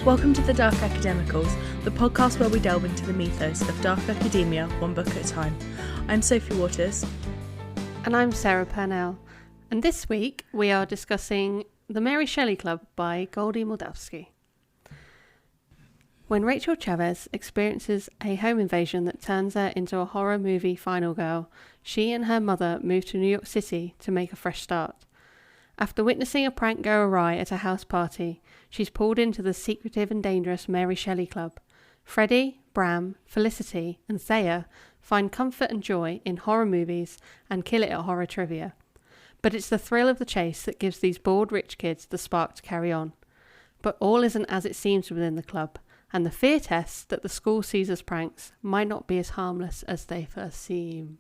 Welcome to the Dark Academicals, the podcast where we delve into the mythos of dark academia one book at a time. I'm Sophie Waters. And I'm Sarah Purnell. And this week we are discussing The Mary Shelley Club by Goldy Moldavsky. When Rachel Chavez experiences a home invasion that turns her into a horror movie final girl, she and her mother move to New York City to make a fresh start. After witnessing a prank go awry at a house party, she's pulled into the secretive and dangerous Mary Shelley Club. Freddie, Bram, Felicity and Thea find comfort and joy in horror movies and kill it at horror trivia. But it's the thrill of the chase that gives these bored rich kids the spark to carry on. But all isn't as it seems within the club, and the fear tests that the school sees as pranks might not be as harmless as they first seem.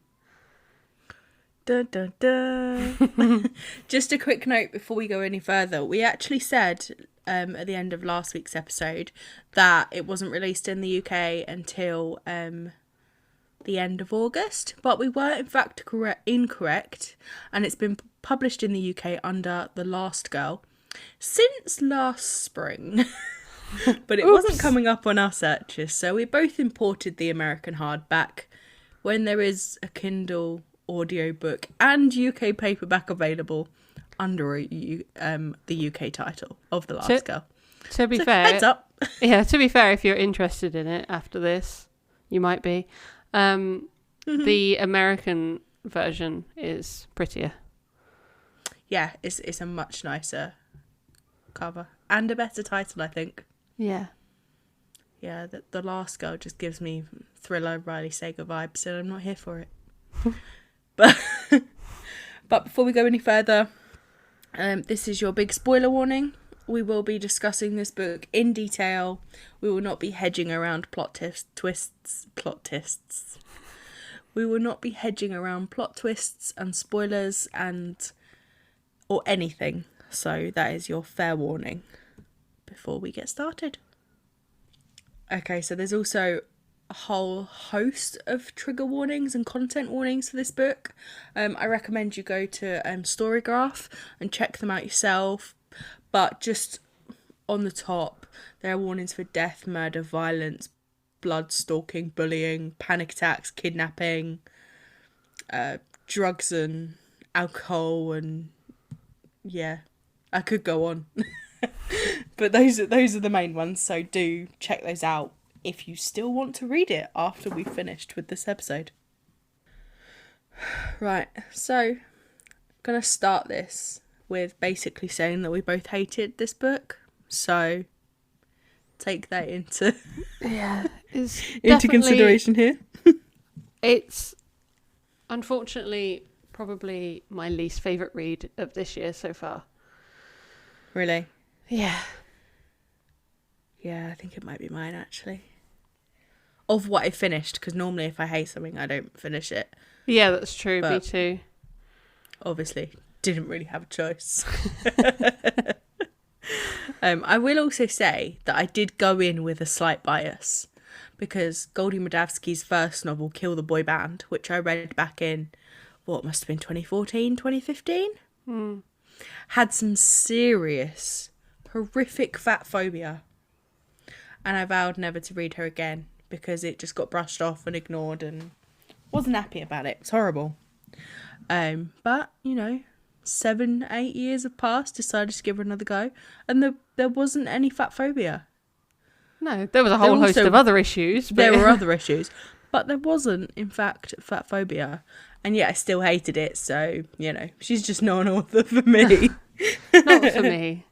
Dun, dun, dun. Just a quick note before we go any further. We actually said at the end of last week's episode that it wasn't released in the UK until the end of August, but we were in fact incorrect, and it's been published in the UK under The Last Girl since last spring. But it wasn't coming up on our searches, so we both imported the American hardback when there is a Kindle audiobook and UK paperback available under the UK title of The Last Girl. To be fair, heads up. Yeah, to be fair, if you're interested in it after this, you might be. The American version is prettier. Yeah, it's a much nicer cover and a better title, I think. Yeah. Yeah, the Last Girl just gives me thriller Riley Sager vibes, and I'm not here for it. But before we go any further, this is your big spoiler warning. We will be discussing this book in detail. We will not be hedging around plot twists. We will not be hedging around plot twists and spoilers or anything. So that is your fair warning before we get started. Okay, so there's also a whole host of trigger warnings and content warnings for this book. I recommend you go to Storygraph and check them out yourself. But just on the top, there are warnings for death, murder, violence, blood, stalking, bullying, panic attacks, kidnapping, drugs and alcohol, and yeah, I could go on. But those are the main ones, so do check those out if you still want to read it after we've finished with this episode. Right, so I'm going to start this with basically saying that we both hated this book, so take that into consideration here. It's unfortunately probably my least favourite read of this year so far. Really? Yeah. Yeah, I think it might be mine, actually. Of what I finished, because normally if I hate something, I don't finish it. Yeah, that's true. But me too. Obviously, didn't really have a choice. I will also say that I did go in with a slight bias, because Goldy Moldavsky's first novel, Kill the Boy Band, which I read back in, what must have been 2014, 2015, had some serious, horrific fat phobia. And I vowed never to read her again, because it just got brushed off and ignored, and wasn't happy about it. It's horrible. But, 7-8 years have passed, decided to give her another go, and there wasn't any fat phobia. No, there was a whole host of other issues. But... There were other issues, but there wasn't, in fact, fat phobia. And yet I still hated it, so, she's just not an author for me. Not for me.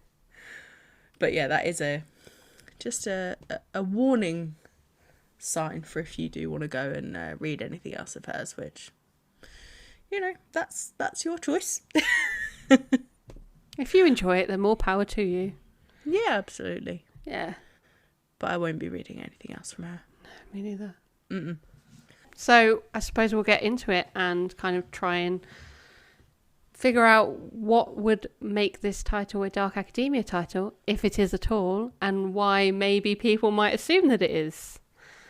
But yeah, that is just a warning sign for if you do want to go and read anything else of hers, which, that's your choice. If you enjoy it, then more power to you. Yeah, absolutely. Yeah. But I won't be reading anything else from her. No, me neither. Mm-mm. So I suppose we'll get into it and kind of try and figure out what would make this title a Dark Academia title, if it is at all, and why maybe people might assume that it is.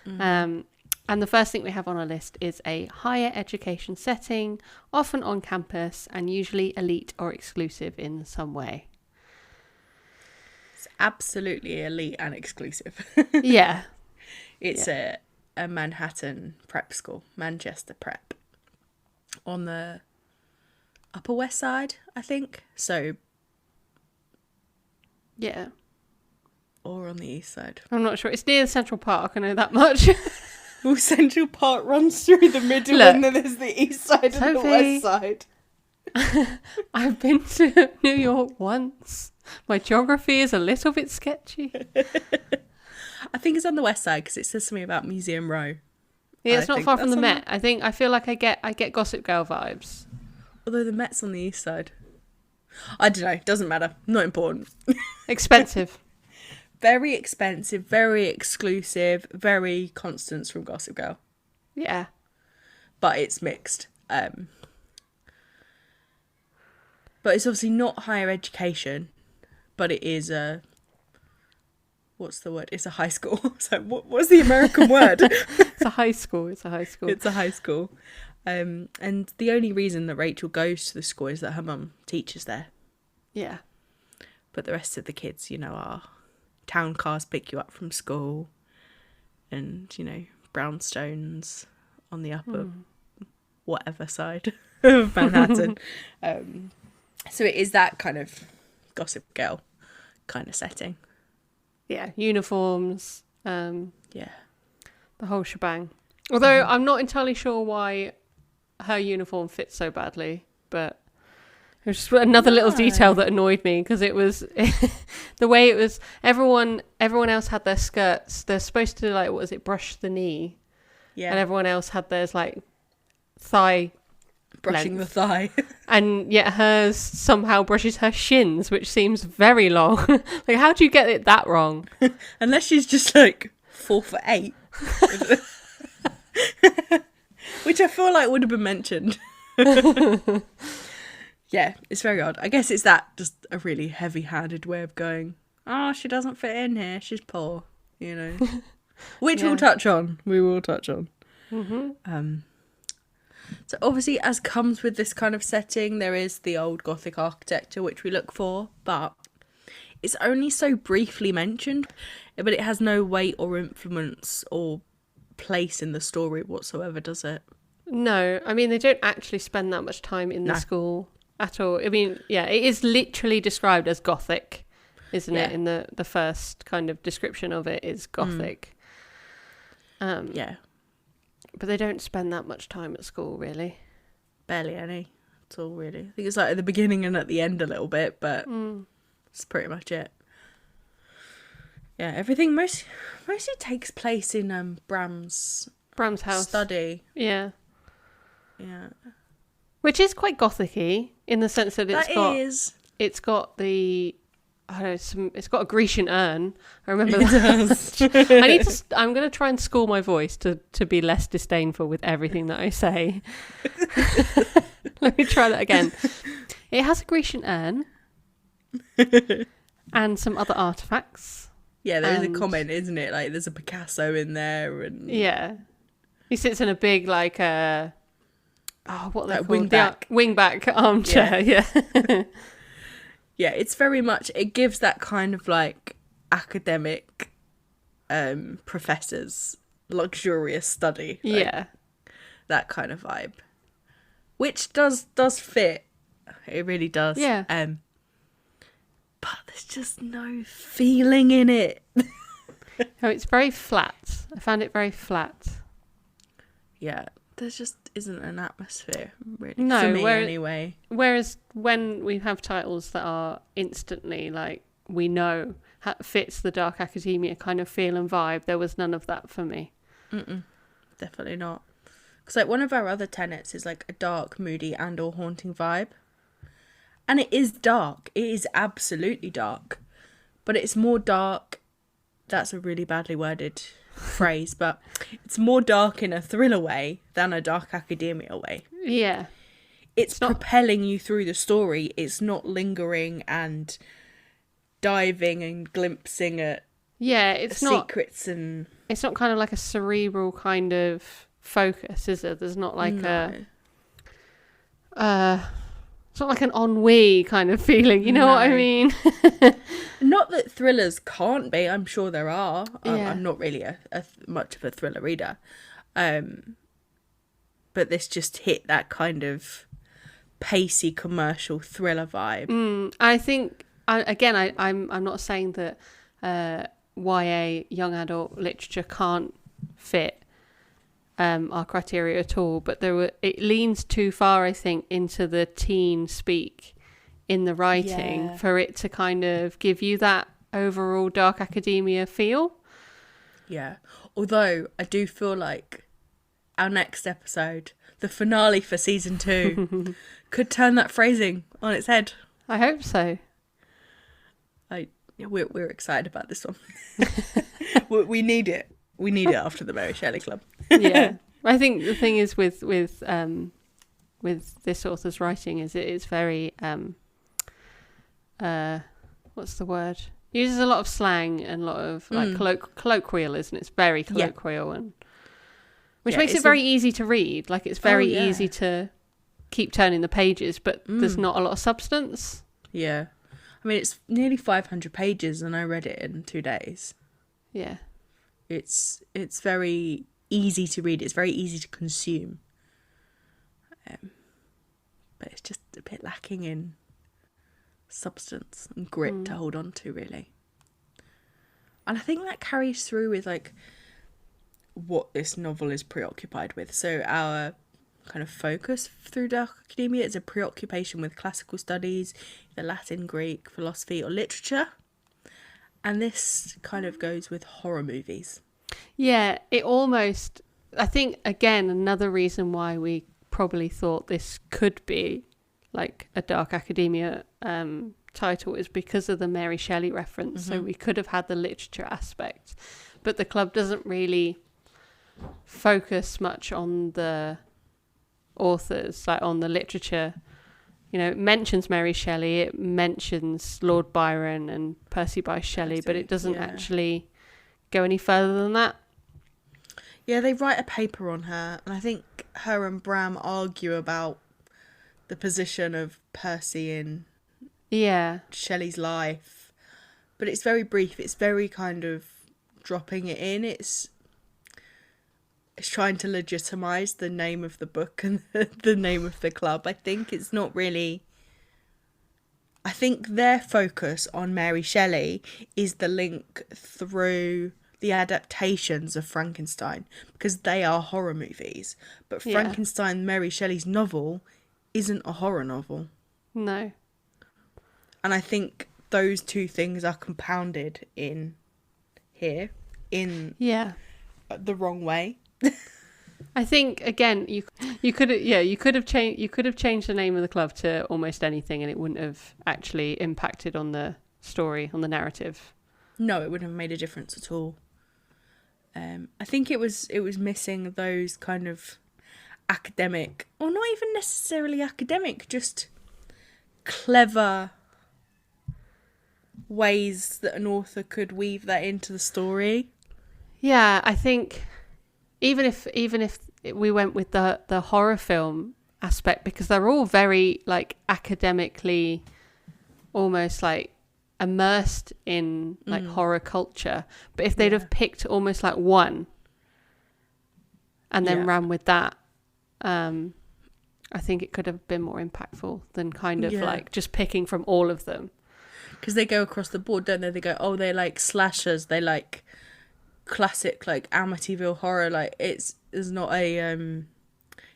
Mm-hmm. And the first thing we have on our list is a higher education setting, often on campus, and usually elite or exclusive in some way. It's absolutely elite and exclusive. Yeah. It's a Manhattan prep school, Manchester Prep, on the Upper West Side, I think. So, yeah. Or on the East Side. I'm not sure. It's near Central Park, I know that much. Well, Central Park runs through the middle, and then there's the East Side and the West Side. I've been to New York once. My geography is a little bit sketchy. I think it's on the West Side because it says something about Museum Row. Yeah, it's not far from the Met. I feel like I get Gossip Girl vibes. Although the Met's on the East Side. I don't know. Doesn't matter. Not important. Expensive. Very expensive. Very exclusive. Very Constance from Gossip Girl. Yeah. But it's mixed. But it's obviously not higher education. But it is a... What's the word? It's a high school. So what's the American word? It's a high school. It's a high school. It's a high school. And the only reason that Rachel goes to the school is that her mum teaches there. Yeah. But the rest of the kids, you know, are town cars pick you up from school and, you know, brownstones on the upper whatever side of Manhattan. So it is that kind of Gossip Girl kind of setting. Yeah, uniforms. Yeah. The whole shebang. Although I'm not entirely sure why her uniform fits so badly, but it was just another little detail that annoyed me because it was the way it was. Everyone else had their skirts. They're supposed to, like, what was it, brush the knee. Yeah. And everyone else had theirs, like, thigh brushing length. the thigh. And yet hers somehow brushes her shins, which seems very long. Like, how do you get it that wrong? Unless she's just, like, 4'8". Which I feel like would have been mentioned. Yeah, it's very odd. I guess it's that just a really heavy-handed way of going, oh, she doesn't fit in here, she's poor, you know. Which we'll touch on. We will touch on. Mm-hmm. So obviously, as comes with this kind of setting, there is the old Gothic architecture, which we look for, but it's only so briefly mentioned, but it has no weight or influence or place in the story whatsoever, does it? No, I mean, they don't actually spend that much time in the school at all. I mean, yeah, it is literally described as Gothic, isn't it? In the first kind of description of it is Gothic. Yeah. But they don't spend that much time at school, really. Barely any at all, really. I think it's like at the beginning and at the end a little bit, but it's pretty much it. Yeah, everything mostly takes place in Bram's house. Study. Yeah. Yeah. Which is quite Gothic-y in the sense that it's got the, I don't know, it's got a Grecian urn. I remember that. I'm going to try and school my voice to be less disdainful with everything that I say. Let me try that again. It has a Grecian urn and some other artifacts. Yeah, there is a comment, isn't it? Like, there's a Picasso in there, and yeah, he sits in a big like what they call wingback armchair. Yeah. Yeah, it's very much. It gives that kind of like academic, professor's luxurious study. Like, that kind of vibe, which does fit. It really does. Yeah. But there's just no feeling in it. Oh, it's very flat. I found it very flat. Yeah, there just isn't an atmosphere, really. No, for me anyway. Whereas when we have titles that are instantly, like, we know fits the Dark Academia kind of feel and vibe, there was none of that for me. Definitely not. Because, like, one of our other tenets is, like, a dark, moody and or haunting vibe. And it is dark. It is absolutely dark. But it's more dark. That's a really badly worded phrase, but it's more dark in a thriller way than a Dark Academia way. Yeah. It's propelling you through the story. It's not lingering and diving and glimpsing at secrets and... It's not kind of like a cerebral kind of focus, is it? There's not like It's not like an ennui kind of feeling, you know what I No. mean? Not that thrillers can't be. I'm sure there are. Yeah. I'm not really much of a thriller reader. But this just hit that kind of pacey commercial thriller vibe. I think, I'm not saying that YA young adult literature can't fit our criteria at all, but it leans too far, I think, into the teen speak in the writing for it to kind of give you that overall dark academia feel. Yeah. Although I do feel like our next episode, the finale for season 2, could turn that phrasing on its head. I hope so. We're excited about this one. We need it. We need it after the Mary Shelley Club. Yeah. I think the thing is with this author's writing is it is very what's the word? Uses a lot of slang and a lot of like colloquial, isn't it? It's very colloquial and which makes it very easy to read. Like it's very easy to keep turning the pages, but there's not a lot of substance. Yeah. I mean, it's nearly 500 pages and I read it in 2 days. Yeah. It's very easy to read. It's very easy to consume. But it's just a bit lacking in substance and grit to hold on to, really. And I think that carries through with like what this novel is preoccupied with. So our kind of focus through Dark Academia is a preoccupation with classical studies, either Latin, Greek, philosophy or literature. And this kind of goes with horror movies. Yeah, it almost, I think, again, another reason why we probably thought this could be like a Dark Academia title is because of the Mary Shelley reference. So we could have had the literature aspect, but the club doesn't really focus much on the authors, like on the literature. You know, it mentions Mary Shelley, it mentions Lord Byron and Percy Bysshe Shelley, but it doesn't actually go any further than that. Yeah, they write a paper on her, and I think her and Bram argue about the position of Percy in Shelley's life. But it's very brief, it's very kind of dropping it in. It's trying to legitimise the name of the book and the name of the club. I think it's not really... I think their focus on Mary Shelley is the link through the adaptations of Frankenstein, because they are horror movies. But Frankenstein, Mary Shelley's novel, isn't a horror novel. No. And I think those two things are compounded in here in the wrong way. I think again you could have changed the name of the club to almost anything and it wouldn't have actually impacted on the story, on the narrative. No, it wouldn't have made a difference at all. I think it was missing those kind of academic, or not even necessarily academic, just clever ways that an author could weave that into the story. Yeah, I think even if we went with the horror film aspect, because they're all very like academically almost like immersed in like horror culture, but if they'd have picked almost like one and then ran with that, I think it could have been more impactful than kind of like just picking from all of them. Because they go across the board, don't they? They go, oh, they like slashers, they like classic like Amityville horror. Like it's not a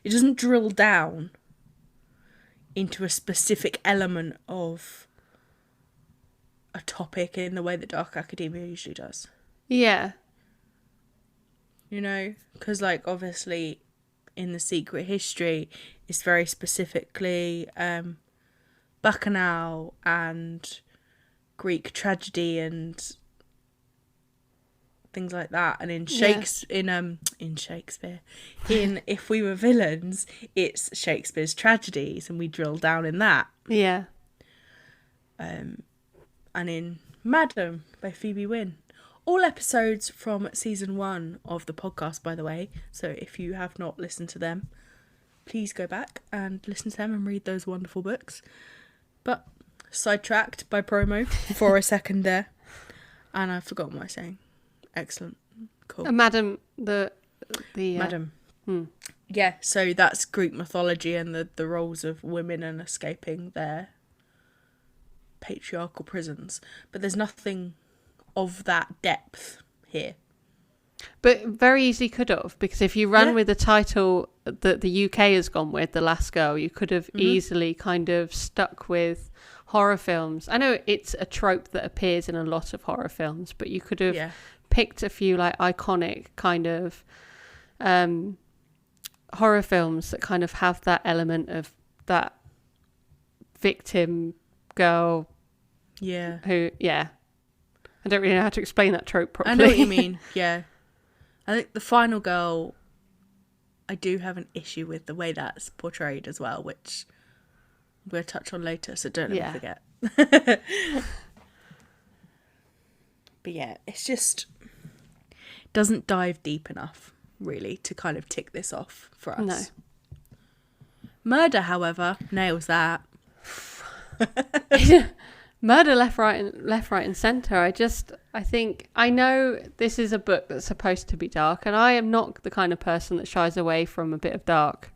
it doesn't drill down into a specific element of a topic in the way that Dark Academia usually does. Yeah. You know, because like obviously in The Secret History it's very specifically Bacchanal and Greek tragedy and things like that, and in Shakespeare in If We Were Villains it's Shakespeare's tragedies and we drill down in that. And in Madam by Phoebe Wynne, all episodes from season 1 of the podcast, by the way, so if you have not listened to them, please go back and listen to them and read those wonderful books. But sidetracked by promo for a second there. And I've forgotten what I was saying. Excellent. Cool. Madam, Madam. Yeah, so that's Greek mythology and the roles of women and escaping their patriarchal prisons. But there's nothing of that depth here. But very easily could have, because if you run with the title that the UK has gone with, The Last Girl, you could have easily kind of stuck with horror films. I know it's a trope that appears in a lot of horror films, but you could have picked a few like iconic kind of horror films that kind of have that element of that victim girl. Yeah. Who, I don't really know how to explain that trope properly. I know what you mean, yeah. I think the final girl, I do have an issue with the way that's portrayed as well, which we'll touch on later, so don't let me forget. But yeah, it's just doesn't dive deep enough, really, to kind of tick this off for us. No. Murder, however, nails that. Murder left, right, and centre. I think I know this is a book that's supposed to be dark, and I am not the kind of person that shies away from a bit of dark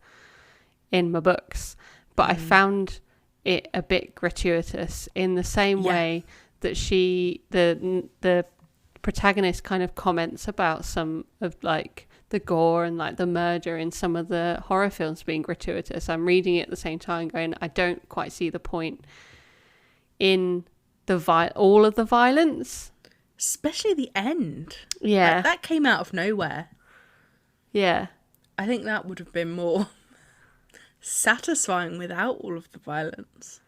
in my books, but I found it a bit gratuitous in the same way that the protagonist kind of comments about some of like the gore and like the murder in some of the horror films being gratuitous. I'm reading it at the same time going, I don't quite see the point in all of the violence, especially the end. Like, that came out of nowhere. I think that would have been more satisfying without all of the violence.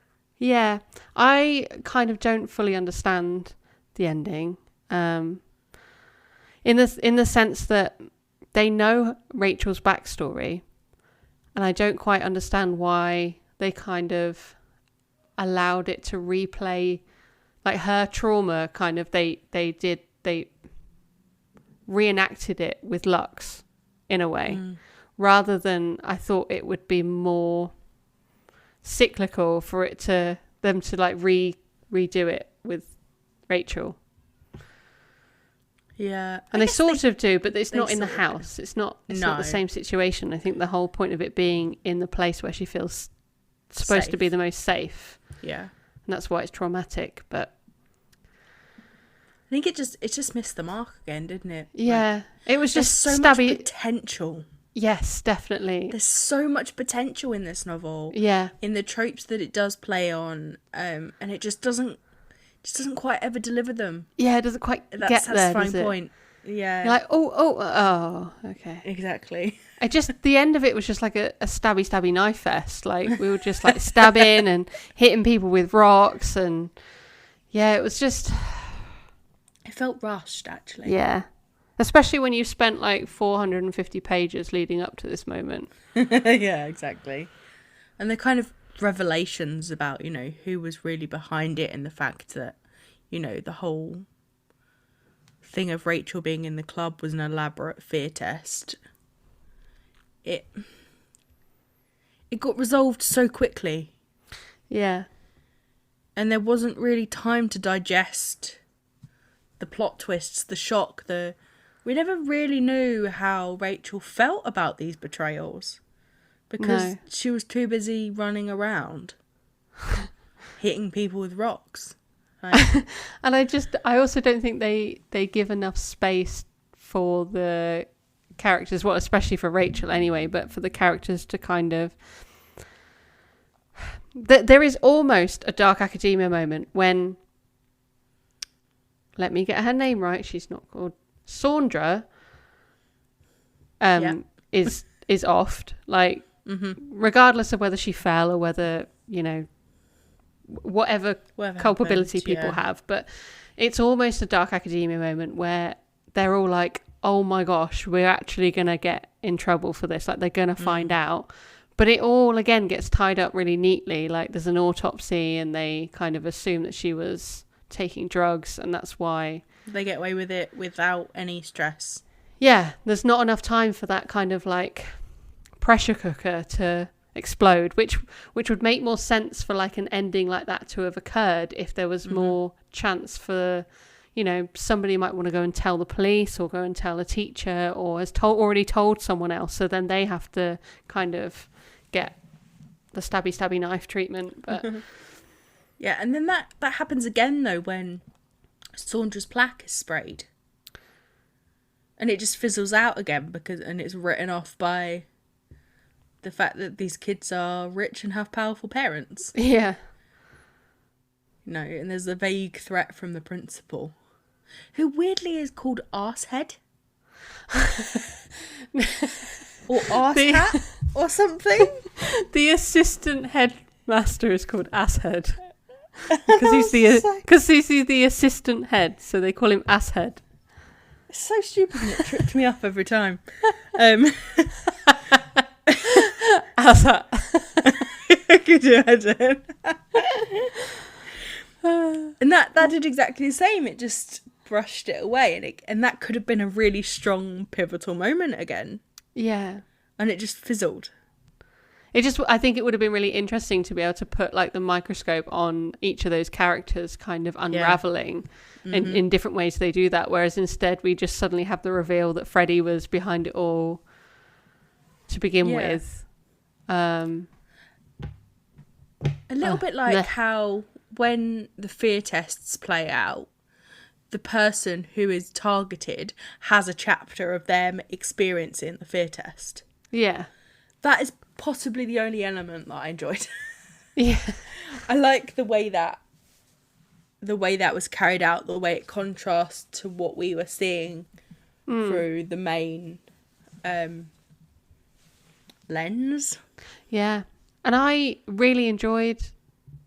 I kind of don't fully understand the ending, in the sense that they know Rachel's backstory, and I don't quite understand why they kind of allowed it to replay like her trauma. Kind of they reenacted it with Lux in a way, rather than I thought it would be more cyclical for them to like redo it with Rachel. Yeah, and they sort of do, but it's not in the house. It's not the same situation. I think the whole point of it being in the place where she feels supposed to be the most safe. Yeah, and that's why it's traumatic. But I think it just missed the mark again, didn't it? Yeah, like, it was just so stabby much potential. Yes, definitely. There's so much potential in this novel. Yeah, in the tropes that it does play on, and it just doesn't quite ever deliver them. Yeah, it doesn't quite get there. That's a satisfying point. Yeah, you're like oh, okay, exactly. The end of it was just like a stabby knife fest. Like we were just like stabbing and hitting people with rocks, and it was just. It felt rushed, actually. Yeah. Especially when you spent like 450 pages leading up to this moment. Yeah, exactly. And the kind of revelations about, who was really behind it, and the fact that, the whole thing of Rachel being in the club was an elaborate fear test. It got resolved so quickly. Yeah. And there wasn't really time to digest the plot twists, the shock, we never really knew how Rachel felt about these betrayals, because she was too busy running around hitting people with rocks. Like, and I also don't think they give enough space for the characters, well, especially for Rachel anyway, but for the characters to kind of there is almost a Dark Academia moment when, let me get her name right, she's not called Sandra, is offed, like, regardless of whether she fell or whether, whatever culpability happened, people have. But it's almost a Dark Academia moment where they're all like, oh my gosh, we're actually going to get in trouble for this. Like, they're going to find out. But it all, again, gets tied up really neatly. Like, there's an autopsy and they kind of assume that she was taking drugs, and that's why they get away with it without any stress. Yeah, there's not enough time for that kind of like pressure cooker to explode, which would make more sense for like an ending like that to have occurred if there was more chance for, you know, somebody might want to go and tell the police or go and tell a teacher or has already told someone else, so then they have to kind of get the stabby knife treatment. But yeah, and then that happens again though when Saundra's plaque is sprayed. And it just fizzles out again and it's written off by the fact that these kids are rich and have powerful parents. Yeah. You know, and there's a vague threat from the principal, who weirdly is called Arsehead. Or Arsehat or something. The assistant headmaster is called Asshead. Because he's the assistant head, so they call him Asshead. It's so stupid and it tripped me up every time. Asshat. Could you imagine? And that did exactly the same. It just brushed it away, and that could have been a really strong pivotal moment again. Yeah. And it just fizzled. I think it would have been really interesting to be able to put like the microscope on each of those characters kind of unraveling in different ways they do that. Whereas instead we just suddenly have the reveal that Freddie was behind it all to begin with. A little bit like how when the fear tests play out, the person who is targeted has a chapter of them experiencing the fear test. Yeah. That is possibly the only element that I enjoyed. Yeah. I like the way that was carried out, the way it contrasts to what we were seeing through the main lens. Yeah. And I really enjoyed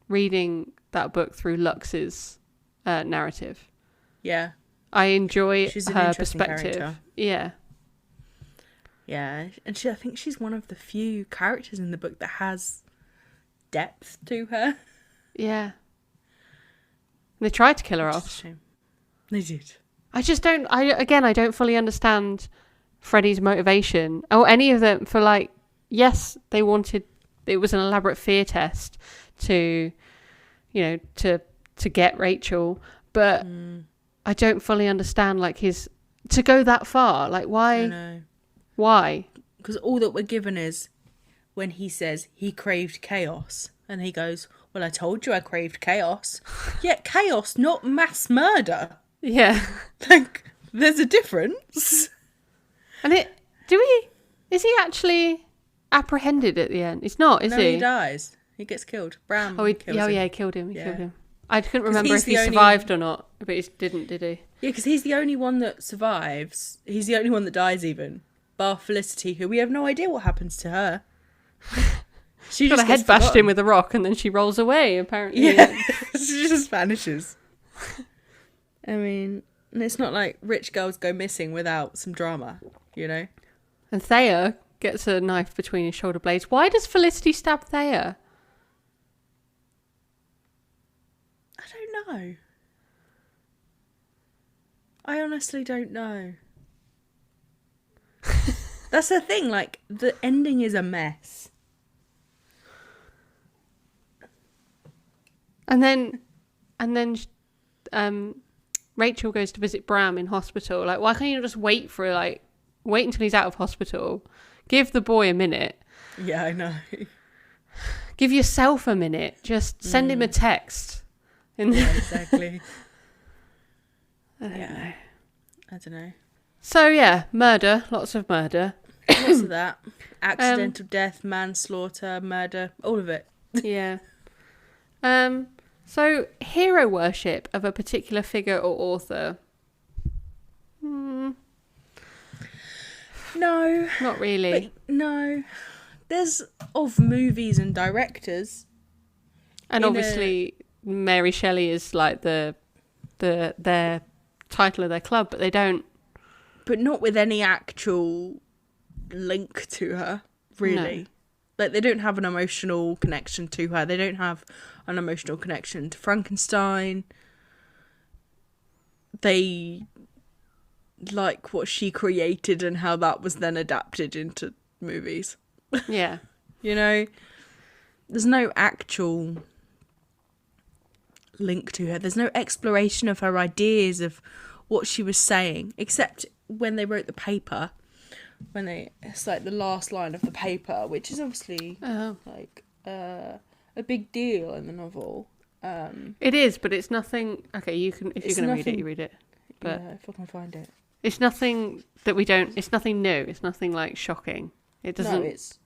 reading that book through Lux's narrative. Yeah. I enjoy her perspective. Character. Yeah. Yeah, and I think she's one of the few characters in the book that has depth to her. Yeah. They tried to kill her off. Shame. They did. I don't fully understand Freddie's motivation or any of them for like, yes, it was an elaborate fear test to, you know, to get Rachel, but I don't fully understand like to go that far. Like why? I know. Why? Because all that we're given is when he says he craved chaos. And he goes, well, I told you I craved chaos. Yeah, chaos, not mass murder. Yeah. Like, there's a difference. And is he actually apprehended at the end? He's not, is he? No, he dies. He gets killed. Bram kills him. Yeah, he killed him. He killed him. I couldn't remember if he survived or not, but he didn't, did he? Yeah, because he's the only one that survives. He's the only one that dies even. Bar Felicity, who we have no idea what happens to her. She got her head bashed in with a rock and then she rolls away, apparently. Yeah, she just vanishes. I mean, it's not like rich girls go missing without some drama, you know? And Thea gets a knife between his shoulder blades. Why does Felicity stab Thea? I don't know. I honestly don't know. That's the thing, like, the ending is a mess. And then Rachel goes to visit Bram in hospital. Like, why can't you just wait until he's out of hospital? Give the boy a minute. Yeah, I know. Give yourself a minute. Just send him a text. Yeah, exactly. I don't know. So, yeah, murder. Lots of murder. Lots of that. Accidental death, manslaughter, murder, all of it. Yeah. So, hero worship of a particular figure or author. No. Not really. No. There's of movies and directors. And obviously, Mary Shelley is like their title of their club, but they don't. But not with any actual link to her, really. No. Like, they don't have an emotional connection to her. They don't have an emotional connection to Frankenstein. They like what she created and how that was then adapted into movies. Yeah. You know, there's no actual link to her. There's no exploration of her ideas of what she was saying, except when they wrote the paper. It's like the last line of the paper, which is obviously like a big deal in the novel. It is, but it's nothing. Okay, you can, if you're going to read it, you read it. But yeah, if I can find it. It's nothing that we don't. It's nothing new. It's nothing like shocking. It doesn't. No, it's.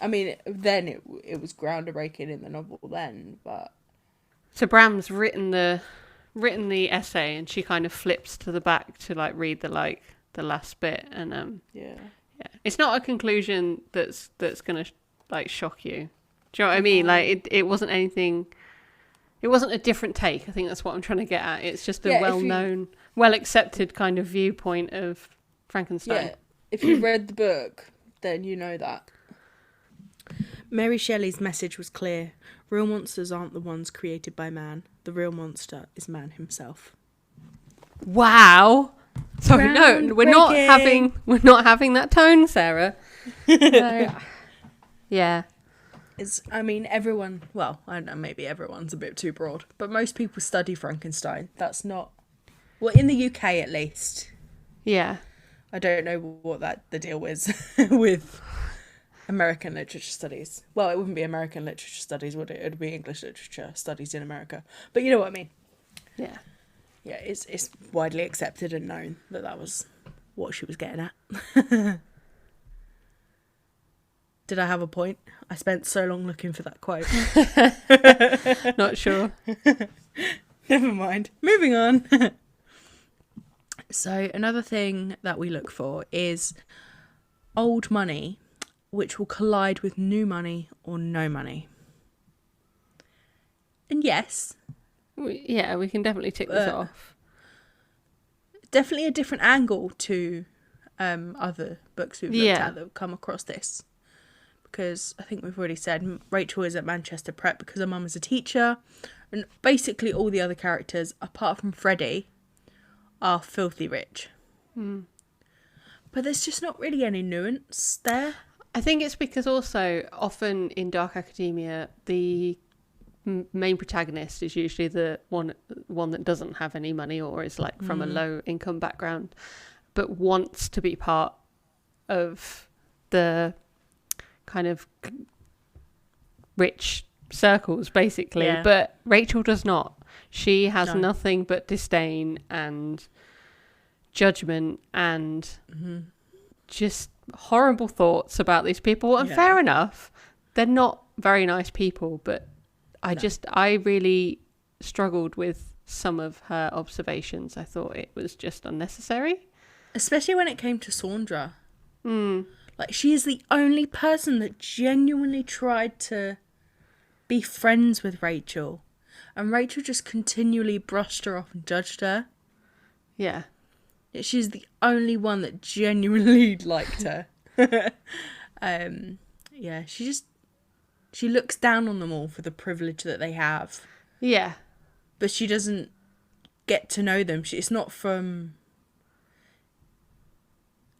I mean, then it was groundbreaking in the novel then, but. So Bram's written the essay, and she kind of flips to the back to like read the last bit, and yeah, it's not a conclusion that's gonna like shock you. Do you know what I mean? Like it wasn't anything. It wasn't a different take. I think that's what I'm trying to get at. It's just a well-known, well-accepted kind of viewpoint of Frankenstein. Yeah, if you read the book, then you know that. Mary Shelley's message was clear. Real monsters aren't the ones created by man. The real monster is man himself. Wow. Sorry, no, we're not having that tone, Sarah. No. Yeah. Everyone, well, I don't know, maybe everyone's a bit too broad, but most people study Frankenstein. That's not, well, in the UK at least. Yeah. I don't know what the deal is with American literature studies. Well, it wouldn't be American literature studies, would it? It would be English literature studies in America. But you know what I mean. Yeah. Yeah, it's widely accepted and known that was what she was getting at. Did I have a point? I spent so long looking for that quote. Not sure. Never mind. Moving on. So another thing that we look for is old money, which will collide with new money or no money. And yes. We can definitely tick this off. Definitely a different angle to other books we've looked at that have come across this. Because I think we've already said Rachel is at Manchester Prep because her mum is a teacher. And basically all the other characters, apart from Freddie, are filthy rich. Mm. But there's just not really any nuance there. I think it's because also often in Dark Academia, the main protagonist is usually the one that doesn't have any money or is like from a low income background, but wants to be part of the kind of rich circles, basically. Yeah. But Rachel does not. She has nothing but disdain and judgment and just horrible thoughts about these people. And fair enough, they're not very nice people, but I really struggled with some of her observations. I thought it was just unnecessary. Especially when it came to Sandra. Like, she is the only person that genuinely tried to be friends with Rachel. And Rachel just continually brushed her off and judged her. Yeah. She's the only one that genuinely liked her. She looks down on them all for the privilege that they have. Yeah. But she doesn't get to know them. It's not from,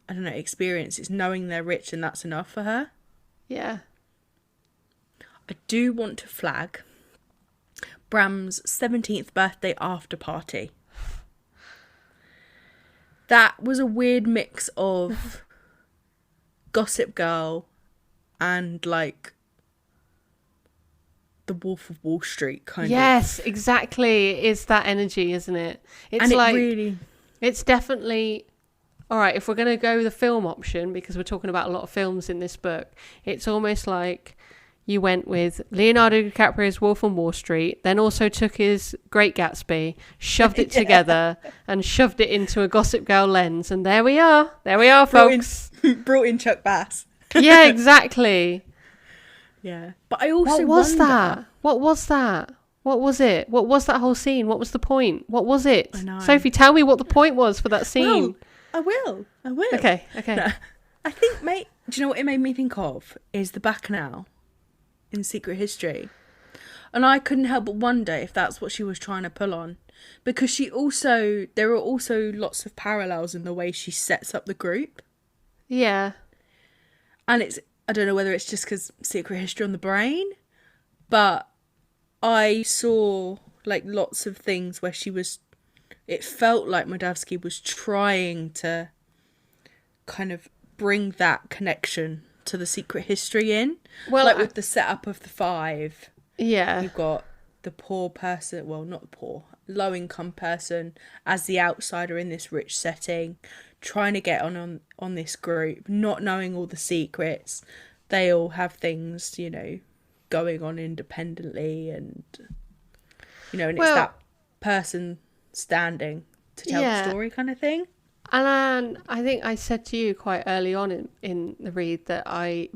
I don't know, experience. It's knowing they're rich and that's enough for her. Yeah. I do want to flag Bram's 17th birthday after party. That was a weird mix of Gossip Girl and like the Wolf of Wall Street kind of. Yes, exactly. It's that energy, isn't it? It's it's definitely, all right, if we're going to go the film option, because we're talking about a lot of films in this book, it's almost like you went with Leonardo DiCaprio's Wolf on Wall Street, then also took his Great Gatsby, shoved it together and shoved it into a Gossip Girl lens. And there we are. There we are, folks. Brought in Chuck Bass. Yeah, exactly. Yeah. But I also What was that? What was that? What was it? What was that whole scene? What was the point? What was it? I know. Sophie, tell me what the point was for that scene. Well, I will. Okay. No, I think, do you know what it made me think of? Is the Bacchanal in Secret History. And I couldn't help but wonder if that's what she was trying to pull on. Because there are also lots of parallels in the way she sets up the group. Yeah. And I don't know whether it's just because secret history on the brain, but I saw like lots of things where it felt like Moldavsky was trying to kind of bring that connection to the secret history in. Well, like with the setup of the 5. Yeah. You've got the poor person, well, not the poor, low income person as the outsider in this rich setting, trying to get on this group, not knowing all the secrets. They all have things, you know, going on independently, and you know, and it's that person standing to tell the story kind of thing. And I think I said to you quite early on in the read that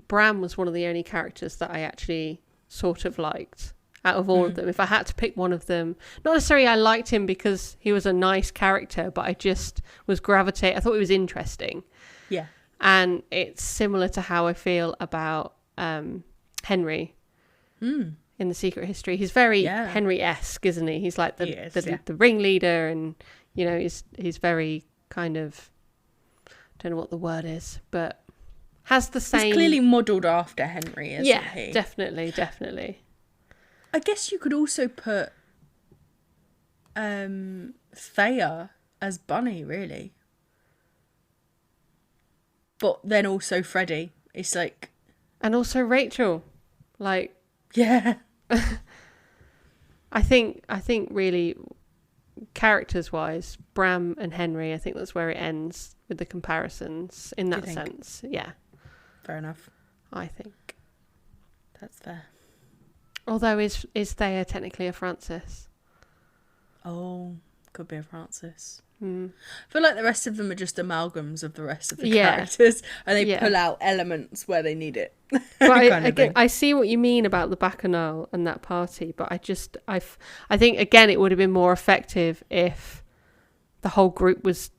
Bram was one of the only characters that I actually sort of liked out of all of them. If I had to pick one of them, not necessarily I liked him because he was a nice character, but I just was I thought he was interesting. Yeah. And it's similar to how I feel about Henry in The Secret History. He's very Henry-esque, isn't he? He's like the ringleader, and you know, he's very kind of, don't know what the word is, but has the same... He's clearly modelled after Henry, isn't he? Yeah, definitely. I guess you could also put Thea as Bunny, really. But then also Freddie. It's like... And also Rachel. Like... Yeah. I think really, characters-wise, Bram and Henry, I think that's where it ends with the comparisons in that sense. Yeah. Fair enough. I think. That's fair. Although, is Thea technically a Francis? Oh, could be a Francis. I feel like the rest of them are just amalgams of the rest of the characters, and they pull out elements where they need it. But I see what you mean about the Bacchanal and that party, but I think again it would have been more effective if the whole group was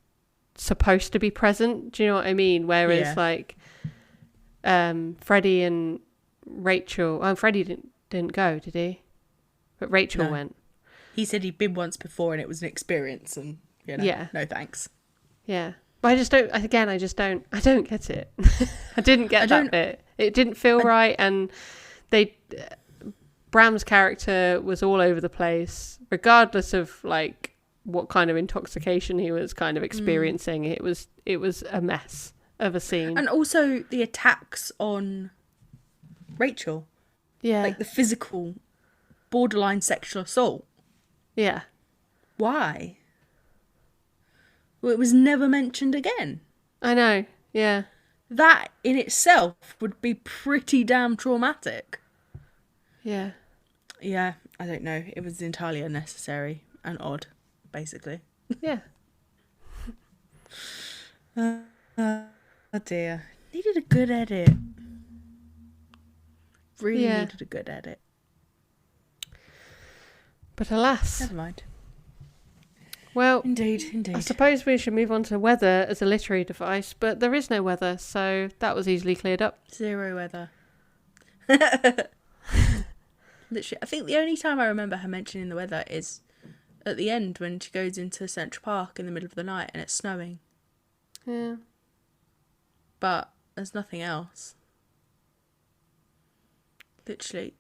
supposed to be present. Do you know what I mean? Whereas like Freddie and Rachel, Freddie didn't go, did he? But Rachel went. He said he'd been once before and it was an experience, and you know, no thanks. Yeah. But I just don't get it. I didn't get that bit. It didn't feel right, and Bram's character was all over the place, regardless of like what kind of intoxication he was kind of experiencing. It was a mess of a scene. And also the attacks on Rachel. Yeah. Like the physical, borderline sexual assault. Yeah. Why? Well, it was never mentioned again. I know, yeah. That in itself would be pretty damn traumatic. Yeah. Yeah, I don't know. It was entirely unnecessary and odd, basically. Yeah. Oh dear. Needed a good edit. Really needed a good edit. But alas. Never mind. Well, indeed. I suppose we should move on to weather as a literary device, but there is no weather, so that was easily cleared up. Zero weather. Literally, I think the only time I remember her mentioning the weather is at the end when she goes into Central Park in the middle of the night and it's snowing. Yeah. But there's nothing else. Literally,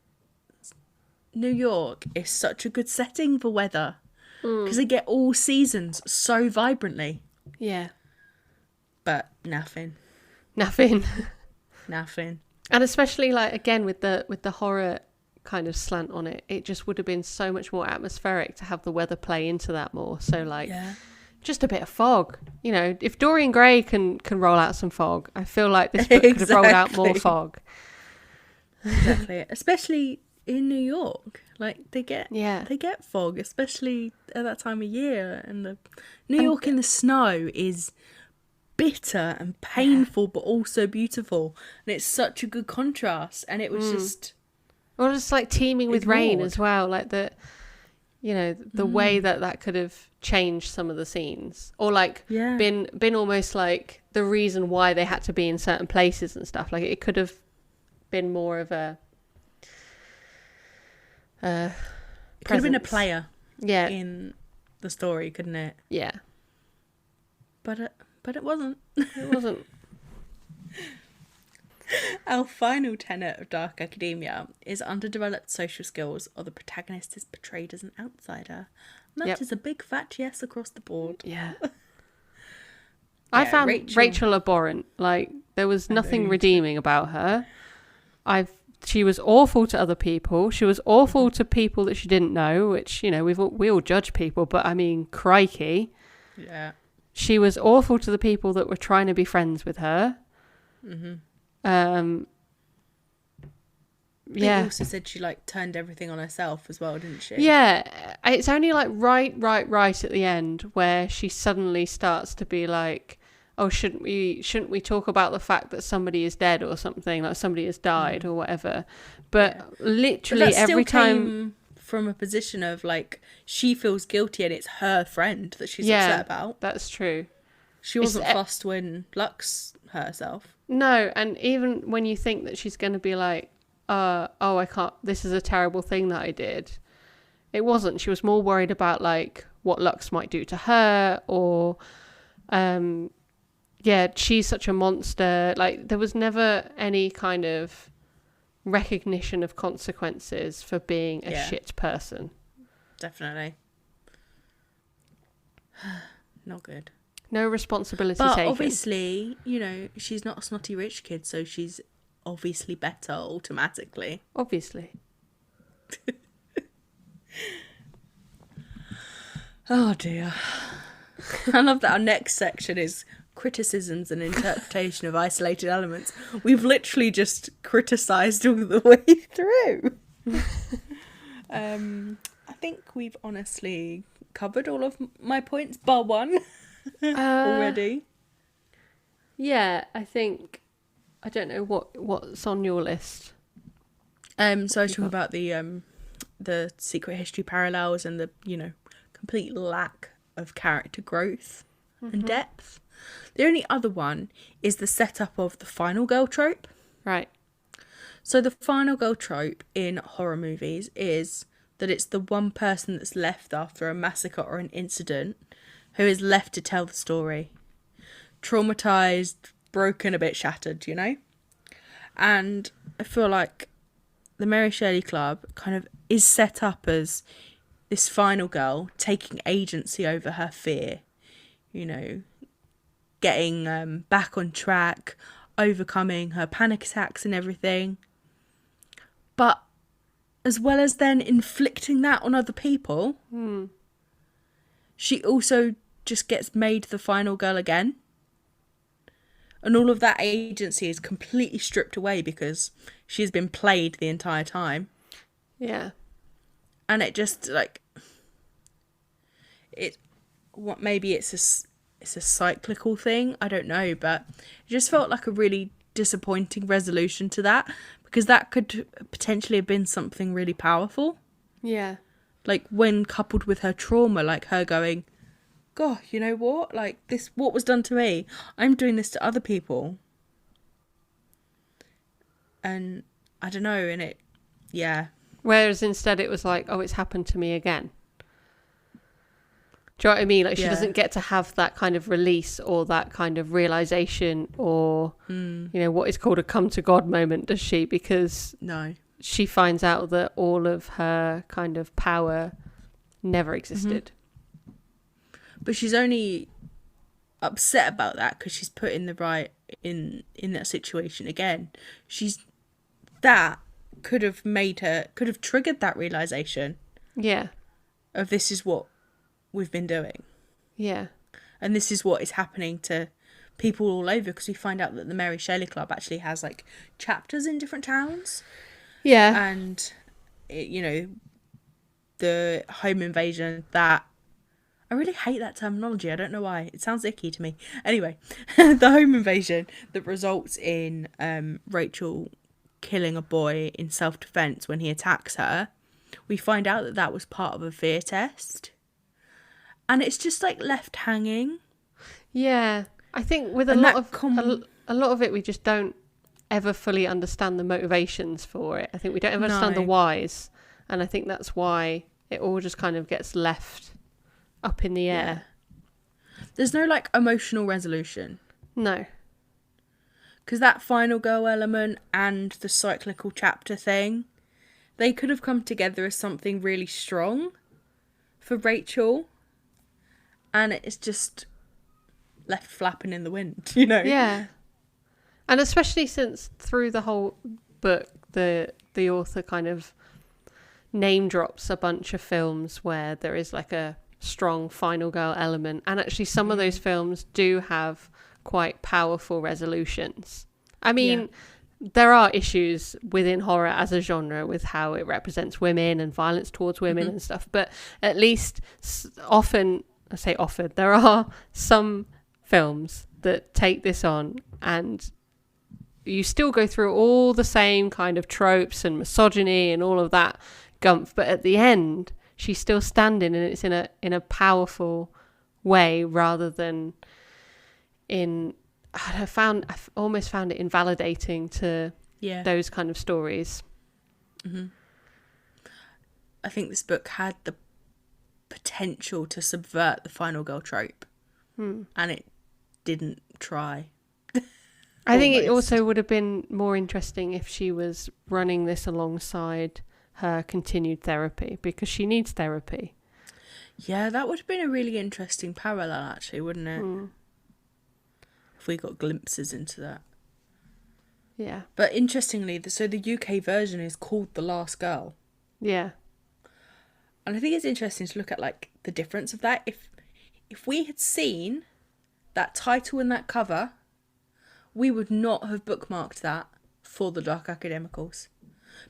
New York is such a good setting for weather. Because they get all seasons so vibrantly. Yeah. But nothing. Nothing. And especially like again with the horror kind of slant on it, it just would have been so much more atmospheric to have the weather play into that more. So like just a bit of fog. You know, if Dorian Gray can roll out some fog, I feel like this book could have rolled out more fog. Exactly. Especially in New York. Like they get fog, especially at that time of year, and New York in the snow is bitter and painful, but also beautiful, and it's such a good contrast. And it was just like teeming with rain as well, like the way that could have changed some of the scenes, or like been almost like the reason why they had to be in certain places and stuff. Like it could have been more of a it could have been a player in the story, couldn't it? Yeah. But it wasn't. It wasn't. Our final tenet of Dark Academia is underdeveloped social skills, or the protagonist is portrayed as an outsider. And that is a big fat yes across the board. Yeah. I found Rachel abhorrent. Like, there was nothing redeeming about her. She was awful to other people. She was awful to people that she didn't know, which, you know, we all judge people, but I mean, crikey. Yeah. She was awful to the people that were trying to be friends with her. Yeah. She also said she like turned everything on herself as well, didn't she? Yeah. It's only like right at the end where she suddenly starts to be like, oh, shouldn't we talk about the fact that somebody is dead or something, like somebody has died or whatever. But literally but every time from a position of like she feels guilty and it's her friend that she's upset about. That's true. She wasn't fussed when Lux hurt herself. No, and even when you think that she's going to be like, oh, I can't, this is a terrible thing that I did. It wasn't. She was more worried about like what Lux might do to her, or she's such a monster. Like, there was never any kind of recognition of consequences for being a shit person. Definitely. Not good. No responsibility but taken. Obviously, you know, she's not a snotty rich kid, so she's obviously better automatically. Obviously. Oh dear. I love that our next section is criticisms and interpretation of isolated elements. We've literally just criticised all the way through. I think we've honestly covered all of my points, bar one, already. Yeah, I think, I don't know what's on your list. So I was talking about the secret history parallels and the, you know, complete lack of character growth and depth. The only other one is the setup of the final girl trope. Right. So the final girl trope in horror movies is that it's the one person that's left after a massacre or an incident who is left to tell the story. Traumatized, broken, a bit shattered, you know? And I feel like the Mary Shelley Club kind of is set up as this final girl taking agency over her fear, you know, getting back on track, overcoming her panic attacks and everything. But as well as then inflicting that on other people, she also just gets made the final girl again. And all of that agency is completely stripped away because she's been played the entire time. Yeah. And it just, like, maybe it's a cyclical thing, I don't know, but it just felt like a really disappointing resolution to that, because that could potentially have been something really powerful. Yeah. Like, when coupled with her trauma, like her going, God, you know what? Like, this, what was done to me, I'm doing this to other people. And I don't know, and it, yeah. Whereas instead it was like, oh, it's happened to me again. Do you know what I mean? Like, she doesn't get to have that kind of release or that kind of realization or, you know, what is called a come to God moment, does she? Because she finds out that all of her kind of power never existed. But she's only upset about that because she's put in the right in that situation again. That could have triggered that realization. Yeah. Of this is what we've been doing. Yeah. And this is what is happening to people all over, because we find out that the Mary Shelley Club actually has like chapters in different towns. Yeah. And, you know, the home invasion that... I really hate that terminology. I don't know why. It sounds icky to me. Anyway, the home invasion that results in Rachel killing a boy in self-defense when he attacks her. We find out that that was part of a fear test. And it's just like left hanging. Yeah. I think with a lot of it, we just don't ever fully understand the motivations for it. I think we don't ever understand the whys. And I think that's why it all just kind of gets left up in the air. There's no like emotional resolution. No. Because that final girl element and the cyclical chapter thing, they could have come together as something really strong for Rachel. And it's just left flapping in the wind, you know? Yeah. And especially since through the whole book, the author kind of name drops a bunch of films where there is like a strong final girl element. And actually some of those films do have quite powerful resolutions. I mean, there are issues within horror as a genre with how it represents women and violence towards women and stuff. But at least often, I say often, there are some films that take this on, and you still go through all the same kind of tropes and misogyny and all of that gumph, but at the end she's still standing, and it's in a powerful way rather than in I've almost found it invalidating to those kind of stories. I think this book had the potential to subvert the final girl trope, and it didn't try. I think it also would have been more interesting if she was running this alongside her continued therapy, because she needs therapy. Yeah, that would have been a really interesting parallel, actually, wouldn't it? If we got glimpses into that. Yeah. But interestingly, so the UK version is called The Last Girl. Yeah. And I think it's interesting to look at like the difference of that. If we had seen that title and that cover, we would not have bookmarked that for the Dark Academicals,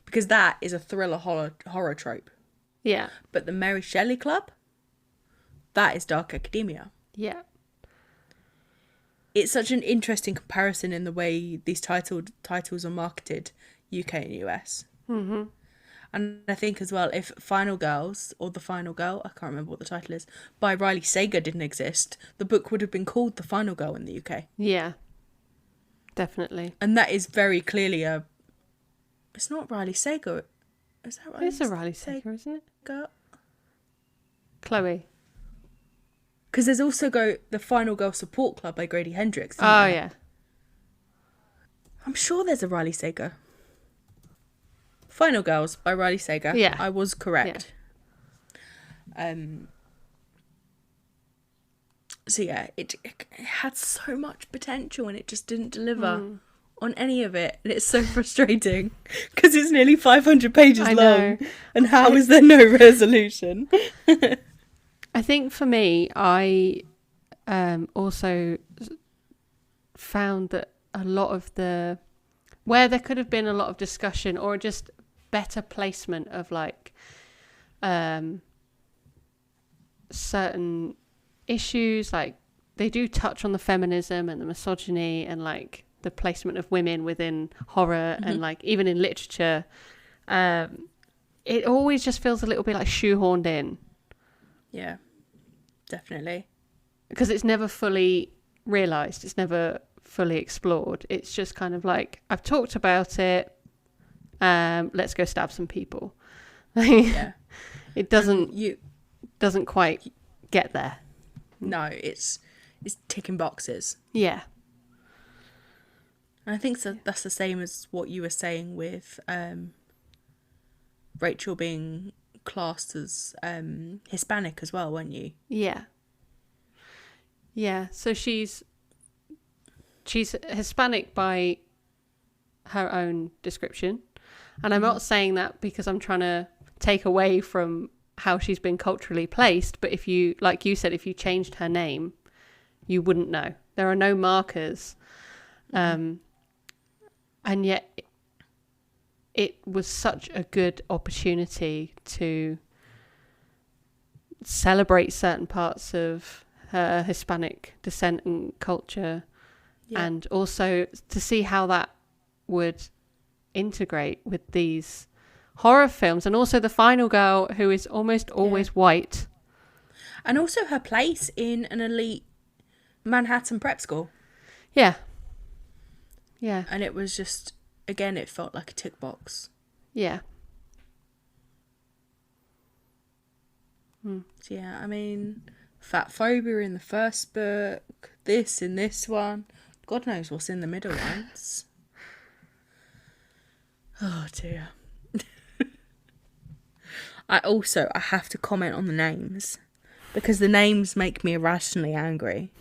because that is a thriller horror trope. Yeah. But the Mary Shelley Club, that is dark academia. Yeah. It's such an interesting comparison in the way these titles are marketed, UK and US. Mm-hmm. And I think as well, if Final Girls, or The Final Girl, I can't remember what the title is, by Riley Sager didn't exist, the book would have been called The Final Girl in the UK. Yeah. Definitely. And that is very clearly it's not Riley Sager. Is that right? It's a Riley Sager, isn't it? Because Chloe. there's also The Final Girl Support Club by Grady Hendrix. Oh, yeah. I'm sure there's a Riley Sager. Final Girls by Riley Sager. Yeah. I was correct. Yeah. So yeah, it had so much potential and it just didn't deliver on any of it. And it's so frustrating because it's nearly 500 pages long. And how is there no resolution? I think for me, I also found that a lot of where there could have been a lot of discussion or just better placement of like certain issues, like they do touch on the feminism and the misogyny and like the placement of women within horror and like even in literature. It always just feels a little bit like shoehorned in. Yeah, definitely. Because it's never fully realised. It's never fully explored. It's just kind of like, I've talked about it. Let's go stab some people. Yeah. It doesn't quite get there. No, it's ticking boxes. Yeah. And I think that's the same as what you were saying with Rachel being classed as Hispanic as well, weren't you? Yeah. Yeah. So she's Hispanic by her own description. And I'm not saying that because I'm trying to take away from how she's been culturally placed, but if you, like you said, if you changed her name, you wouldn't know. There are no markers. And yet it was such a good opportunity to celebrate certain parts of her Hispanic descent and culture, and also to see how that would integrate with these horror films, and also the final girl who is almost always white, and also her place in an elite Manhattan prep school. Yeah. And it was just, again, it felt like a tick box. Yeah. So yeah, I mean, fat phobia in the first book, this in this one, God knows what's in the middle ones. Oh dear. I have to comment on the names because the names make me irrationally angry.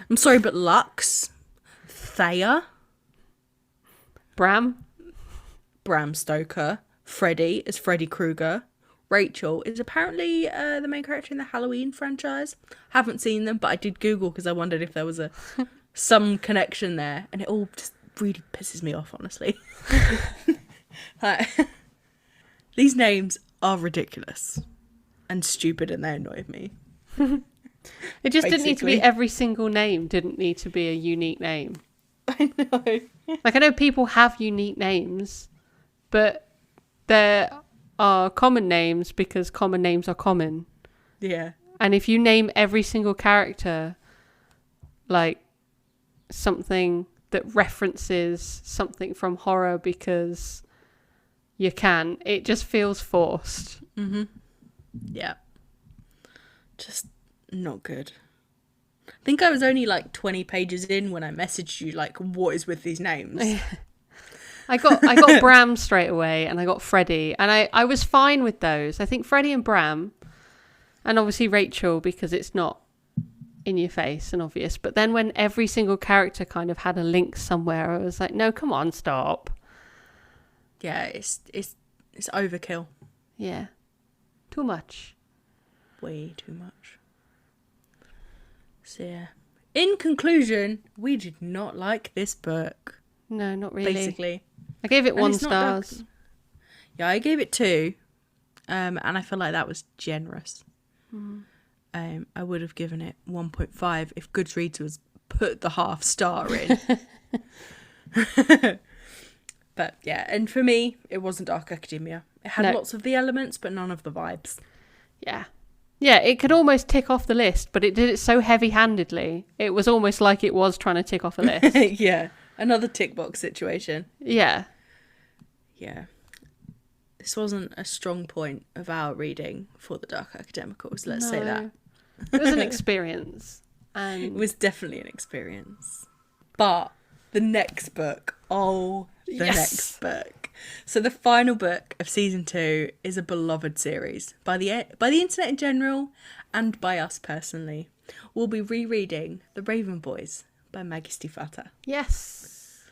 I'm sorry, but Lux, Thea, Bram Stoker, Freddy is Freddy Krueger, Rachel is apparently the main character in the Halloween franchise. Haven't seen them, but I did Google because I wondered if there was some connection there, and it all just really pisses me off, honestly. Like, these names are ridiculous and stupid, and they annoy me. It just didn't need to be every single name. Didn't need to be a unique name. I know. Like, I know people have unique names, but there are common names because common names are common. Yeah. And if you name every single character like something that references something from horror because you can, it just feels forced. Mm-hmm. Yeah. Just not good. I think I was only like 20 pages in when I messaged you, like, what is with these names? I got Bram straight away, and I got Freddy, and I was fine with those. I think Freddy and Bram, and obviously Rachel, because it's not in your face and obvious. But then when every single character kind of had a link somewhere, I was like, no, come on, stop. Yeah, it's overkill. Yeah. Too much. Way too much. So yeah. In conclusion, we did not like this book. No, not really. Basically. I gave it 1 star. Yeah, I gave it 2. And I feel like that was generous. I would have given it 1.5 if Goodreads was put the half star in. But yeah, and for me, it wasn't Dark Academia. It had lots of the elements, but none of the vibes. Yeah. Yeah, it could almost tick off the list, but it did it so heavy-handedly. It was almost like it was trying to tick off a list. Yeah, another tick box situation. Yeah. Yeah. This wasn't a strong point of our reading for the Dark Academicals, let's say that. It was an experience. And it was definitely an experience. But the next book, next book. So the final book of season 2 is a beloved series by the internet in general and by us personally. We'll be rereading The Raven Boys by Maggie Stifata. Yes.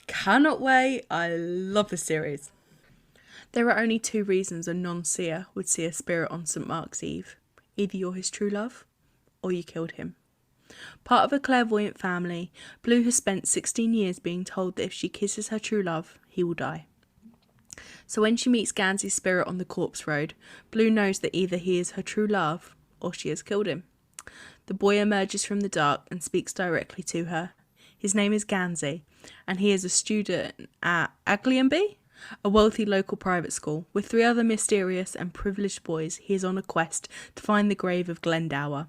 Cannot wait. I love the series. There are only 2 reasons a non-seer would see a spirit on St. Mark's Eve. Either you're his true love or you killed him. Part of a clairvoyant family, Blue has spent 16 years being told that if she kisses her true love, he will die. So when she meets Gansey's spirit on the corpse road, Blue knows that either he is her true love or she has killed him. The boy emerges from the dark and speaks directly to her. His name is Gansey, and he is a student at Aglionby, a wealthy local private school. With 3 other mysterious and privileged boys, he is on a quest to find the grave of Glendower,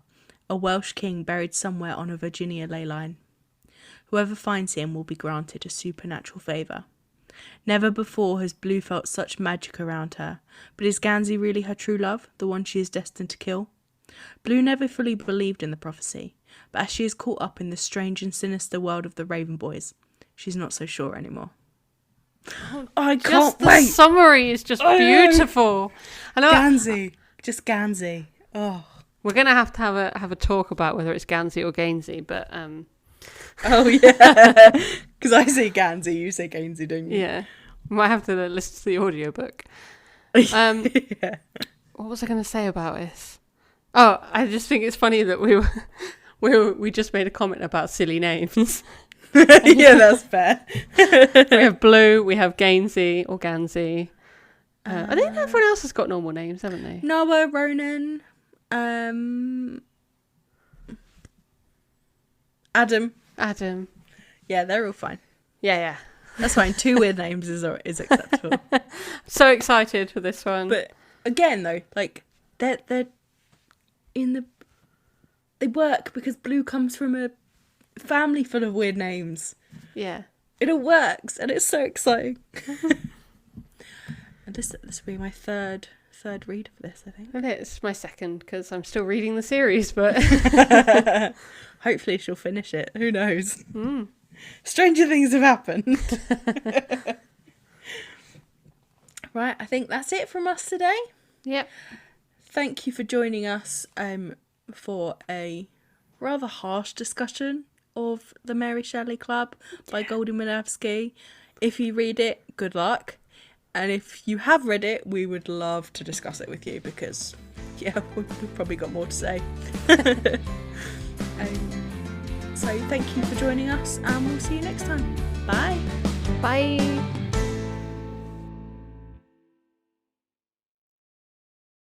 a Welsh king buried somewhere on a Virginia ley line. Whoever finds him will be granted a supernatural favour. Never before has Blue felt such magic around her, but is Gansey really her true love, the one she is destined to kill? Blue never fully believed in the prophecy, but as she is caught up in the strange and sinister world of the Raven Boys, she's not so sure anymore. I can't wait! The summary is just beautiful. Gansey. Just Gansey. Oh. We're going to have a talk about whether it's Gansey or Gainsey, but... Oh, yeah. Because I say Gansey, you say Gainsey, don't you? Yeah. We might have to listen to the audiobook. Yeah. What was I going to say about this? Oh, I just think it's funny that we just made a comment about silly names. Yeah, that's fair. We have Blue, we have Gainsey or Gansey. I think everyone else has got normal names, haven't they? Noah, Ronan, Adam. Yeah, they're all fine. Yeah. That's fine. 2 weird names is acceptable. So excited for this one. But again, though, like they're they work because Blue comes from a family full of weird names. Yeah. It all works, and it's so exciting. And this will be my third third read of this, I think. And it's my second because I'm still reading the series, but hopefully she'll finish it. Who knows? Stranger things have happened. Right, I think that's it from us today. Yep. Thank you for joining us for a rather harsh discussion of the Mary Shelley Club by Goldy Moldavsky. If you read it, good luck. And if you have read it, we would love to discuss it with you because, yeah, we've probably got more to say. So thank you for joining us and we'll see you next time. Bye. Bye.